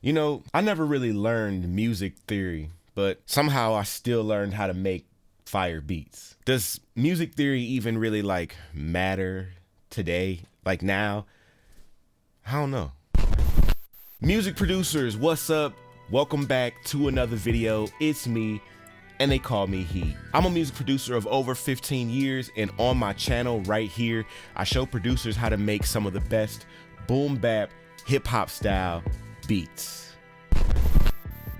You know, I never really learned music theory, but somehow I still learned how to make fire beats. Does music theory even really like matter today? Like now? I don't know. Music producers, what's up? Welcome back to another video. It's me, and they call me Heat. I'm a music producer of over 15 years, and on my channel right here, I show producers how to make some of the best boom bap, hip hop style beats.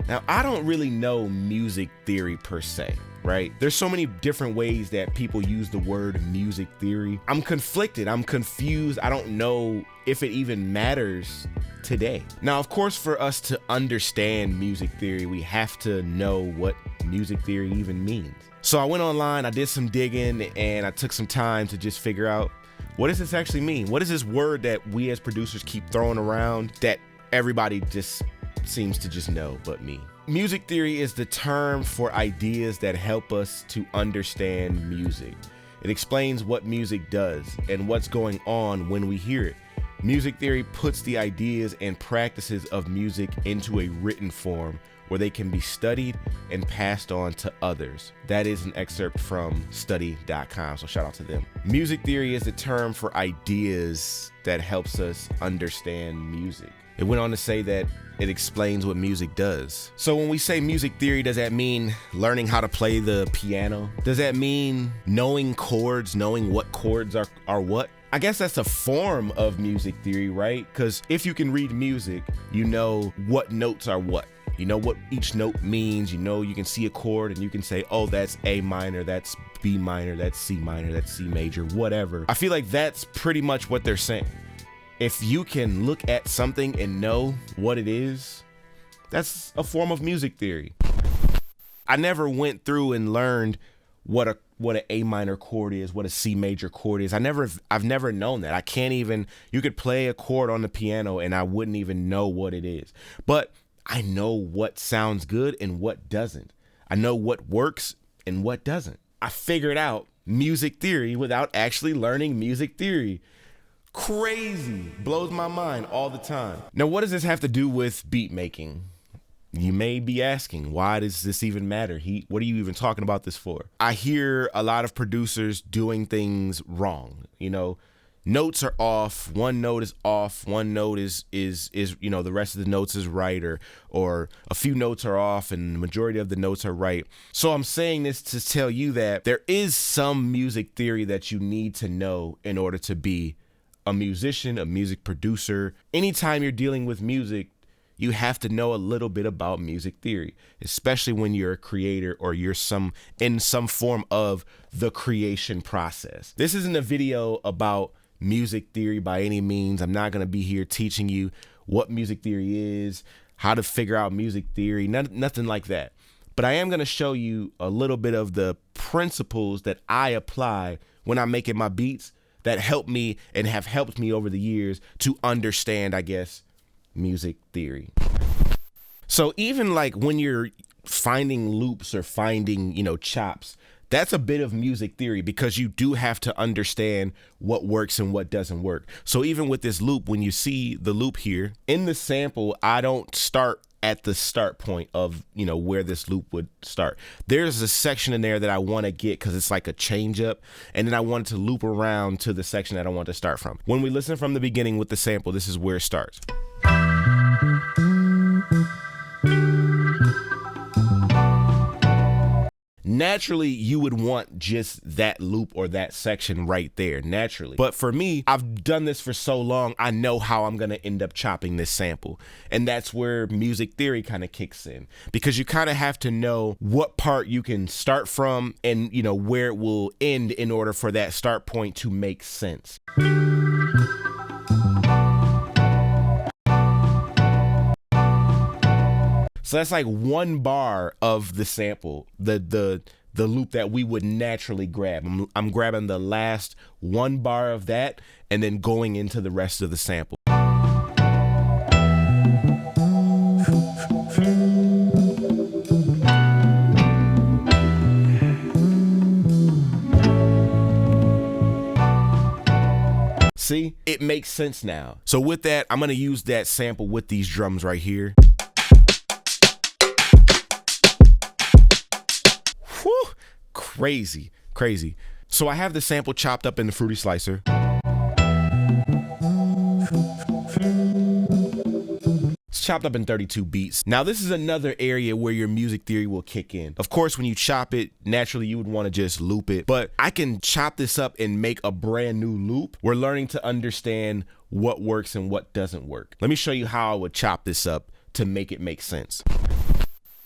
Now, I don't really know music theory per se, right? There's so many different ways that people use the word music theory. I'm conflicted, I'm confused. I don't know if it even matters today. Now, of course, for us to understand music theory, we have to know what music theory even means. So I went online, I did some digging, and I took some time to just figure out, what does this actually mean? What is this word that we as producers keep throwing around that everybody just seems to just know but me? Music theory is the term for ideas that help us to understand music. It explains what music does and what's going on when we hear it. Music theory puts the ideas and practices of music into a written form where they can be studied and passed on to others. That is an excerpt from study.com, so shout out to them. Music theory is the term for ideas that helps us understand music. It went on to say that it explains what music does. So when we say music theory, does that mean learning how to play the piano? Does that mean knowing chords, knowing what chords are what? I guess that's a form of music theory, right? Because if you can read music, you know what notes are what. You know what each note means. You know, you can see a chord and you can say, oh, that's A minor, that's B minor, that's C minor, that's C major, whatever. I feel like that's pretty much what they're saying. If you can look at something and know what it is, that's a form of music theory. I never went through and learned what an A minor chord is, what a C major chord is. I've never known that. I can't even, you could play a chord on the piano and I wouldn't even know what it is. But I know what sounds good and what doesn't. I know what works and what doesn't. I figured out music theory without actually learning music theory. Crazy. Blows my mind all the time. Now, what does this have to do with beat making? You may be asking, why does this even matter, Heat? What are you even talking about this for? I hear a lot of producers doing things wrong. You know, notes are off, one note is off, one note is you know, the rest of the notes is right, or a few notes are off and the majority of the notes are right. So I'm saying this to tell you that there is some music theory that you need to know in order to be a musician, a music producer. Anytime you're dealing with music, you have to know a little bit about music theory, especially when you're a creator or you're in some form of the creation process. This isn't a video about music theory by any means. I'm not going to be here teaching you what music theory is, how to figure out music theory, nothing like that. But I am going to show you a little bit of the principles that I apply when I'm making my beats that help me and have helped me over the years to understand, I guess, music theory. So even like when you're finding loops or finding, you know, chops, that's a bit of music theory because you do have to understand what works and what doesn't work. So even with this loop, when you see the loop here in the sample, I don't start at the start point of, you know, where this loop would start. There's a section in there that I want to get because it's like a change up, and then I want to loop around to the section that I want to start from. When we listen from the beginning with the sample, this is where it starts. Naturally, you would want just that loop or that section right there, naturally. But for me, I've done this for so long, I know how I'm gonna end up chopping this sample. And that's where music theory kind of kicks in, because you kind of have to know what part you can start from and, you know, where it will end in order for that start point to make sense. So that's like one bar of the sample, the loop that we would naturally grab. I'm grabbing the last one bar of that and then going into the rest of the sample. See, it makes sense now. So with that, I'm gonna use that sample with these drums right here. crazy. So I have the sample chopped up in the Fruity Slicer. It's chopped up in 32 beats. Now this is another area where your music theory will kick in. Of course, when you chop it, naturally you would want to just loop it, but I can chop this up and make a brand new loop. We're learning to understand what works and what doesn't work. Let me show you how I would chop this up to make it make sense.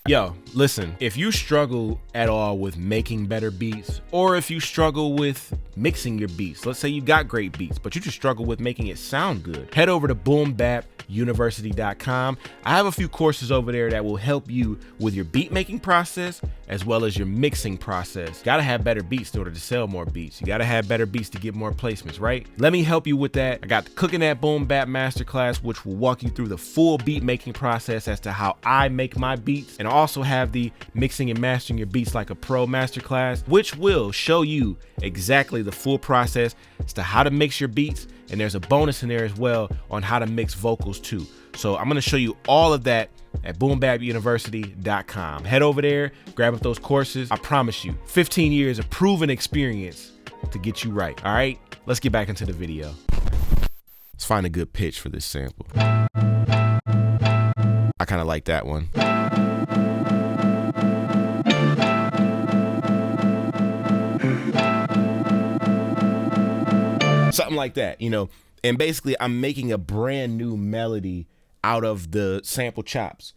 Yo, listen, if you struggle at all with making better beats, or if you struggle with mixing your beats, let's say you got great beats, but you just struggle with making it sound good, head over to boombapuniversity.com. I have a few courses over there that will help you with your beat making process as well as your mixing process. Gotta have better beats in order to sell more beats. You gotta have better beats to get more placements, right? Let me help you with that. I got the Cooking That Boom Bap Masterclass, which will walk you through the full beat making process as to how I make my beats, and I also have the Mixing and Mastering Your Beats Like a Pro Masterclass, which will show you exactly the full process as to how to mix your beats, and there's a bonus in there as well on how to mix vocals too. So I'm gonna show you all of that at boombapuniversity.com. Head over there, grab up those courses. I promise you, 15 years of proven experience to get you right. All right, let's get back into the video. Let's find a good pitch for this sample. I kind of like that one. Something like that, you know, and basically I'm making a brand new melody out of the sample chops.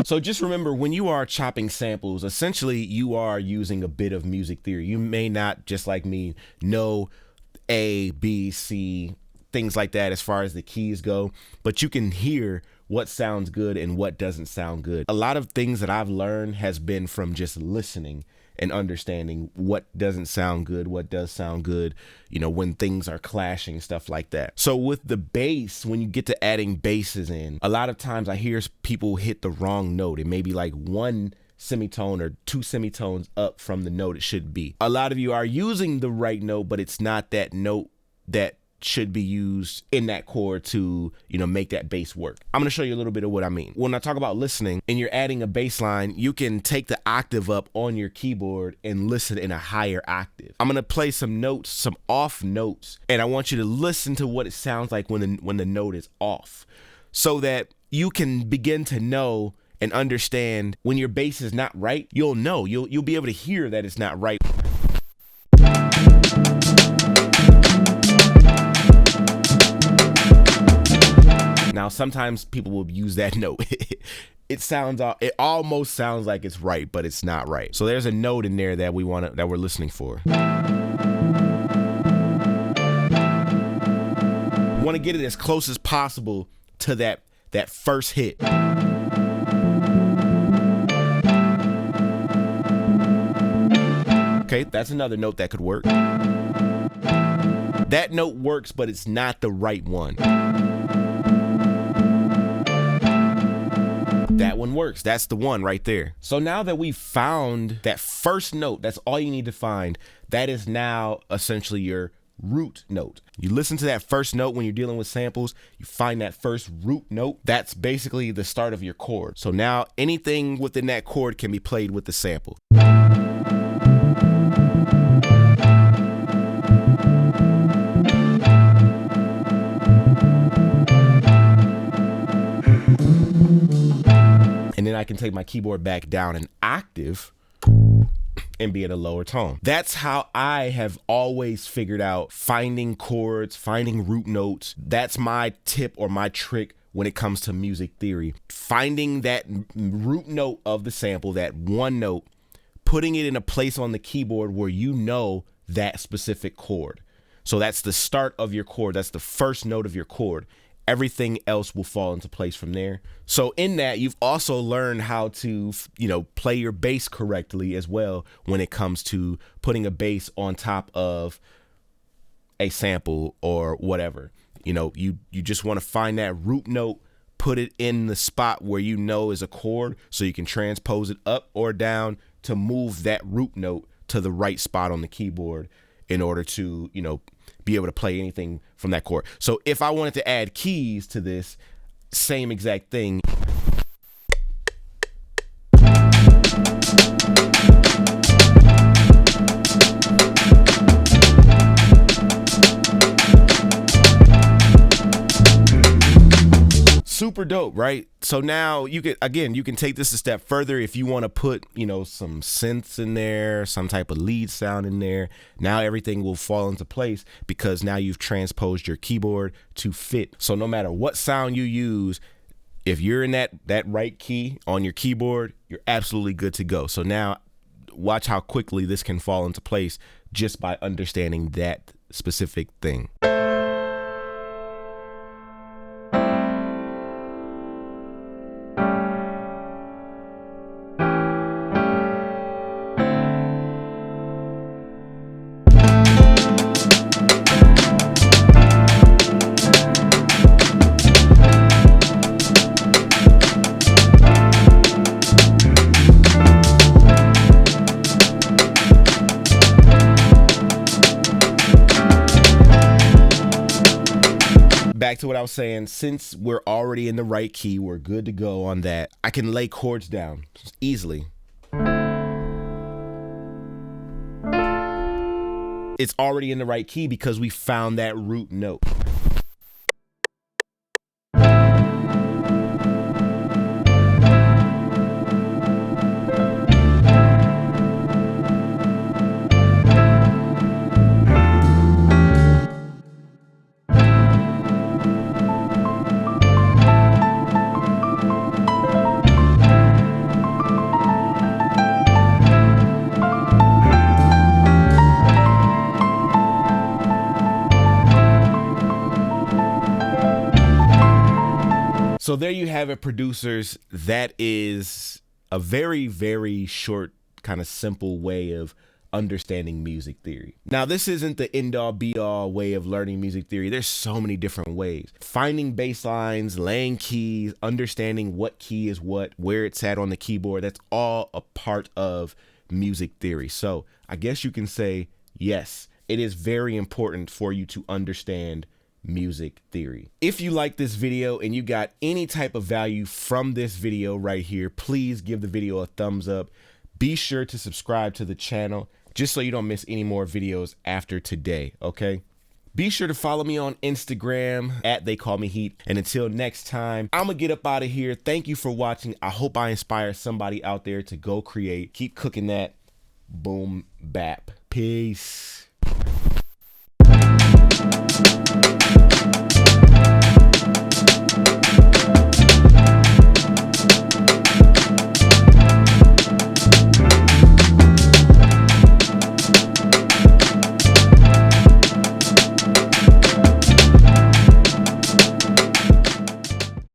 So just remember, when you are chopping samples, essentially you are using a bit of music theory. You may not, just like me, know A, B, C, things like that as far as the keys go, but you can hear what sounds good and what doesn't sound good. A lot of things that I've learned has been from just listening and understanding what doesn't sound good, what does sound good, you know, when things are clashing, stuff like that. So with the bass, when you get to adding basses in, a lot of times I hear people hit the wrong note. It may be like one semitone or two semitones up from the note it should be. A lot of you are using the right note, but it's not that note that should be used in that chord to, you know, make that bass work. I'm going to show you a little bit of what I mean. When I talk about listening and you're adding a bass line, you can take the octave up on your keyboard and listen in a higher octave. I'm going to play some notes, some off notes, and I want you to listen to what it sounds like when the note is off, so that you can begin to know and understand when your bass is not right. You'll know, you'll be able to hear that it's not right. Now, sometimes people will use that note. It almost sounds like it's right, but it's not right. So there's a note in there that we're listening for. You want to get it as close as possible to that first hit. Okay, that's another note that could work. That note works, but it's not the right one. That one works. That's the one right there. So now that we've found that first note, that's all you need to find. That is now essentially your root note. You listen to that first note when you're dealing with samples, you find that first root note. That's basically the start of your chord. So now anything within that chord can be played with the sample. And then I can take my keyboard back down an octave and be at a lower tone. That's how I have always figured out finding chords, finding root notes. That's my tip or my trick when it comes to music theory. Finding that root note of the sample, that one note, putting it in a place on the keyboard where you know that specific chord. So that's the start of your chord. That's the first note of your chord. Everything else will fall into place from there. So in that, you've also learned how to, you know, play your bass correctly as well when it comes to putting a bass on top of a sample or whatever. You know, you just want to find that root note, put it in the spot where you know is a chord, so you can transpose it up or down to move that root note to the right spot on the keyboard. in order to, you know, be able to play anything from that chord. So if I wanted to add keys to this, same exact thing. Super dope, right? So now you can take this a step further if you want to put, you know, some synths in there, some type of lead sound in there. Now everything will fall into place because now you've transposed your keyboard to fit. So no matter what sound you use, if you're in that right key on your keyboard, you're absolutely good to go. So now watch how quickly this can fall into place just by understanding that specific thing. Back to what I was saying, since we're already in the right key, we're good to go on that. I can lay chords down easily. It's already in the right key because we found that root note. So there you have it, producers. That is a very, very short, kind of simple way of understanding music theory. Now, this isn't the end-all be-all way of learning music theory. There's so many different ways. Finding bass lines, laying keys, understanding what key is what, where it's at on the keyboard, that's all a part of music theory. So I guess you can say, yes, it is very important for you to understand music theory. If you like this video and you got any type of value from this video right here, please give the video a thumbs up. Be sure to subscribe to the channel just so you don't miss any more videos after today, okay? Be sure to follow me on Instagram at TheycallmeHeat. And until next time, I'm gonna get up out of here. Thank you for watching. I hope I inspire somebody out there to go create. Keep cooking that boom bap. Peace.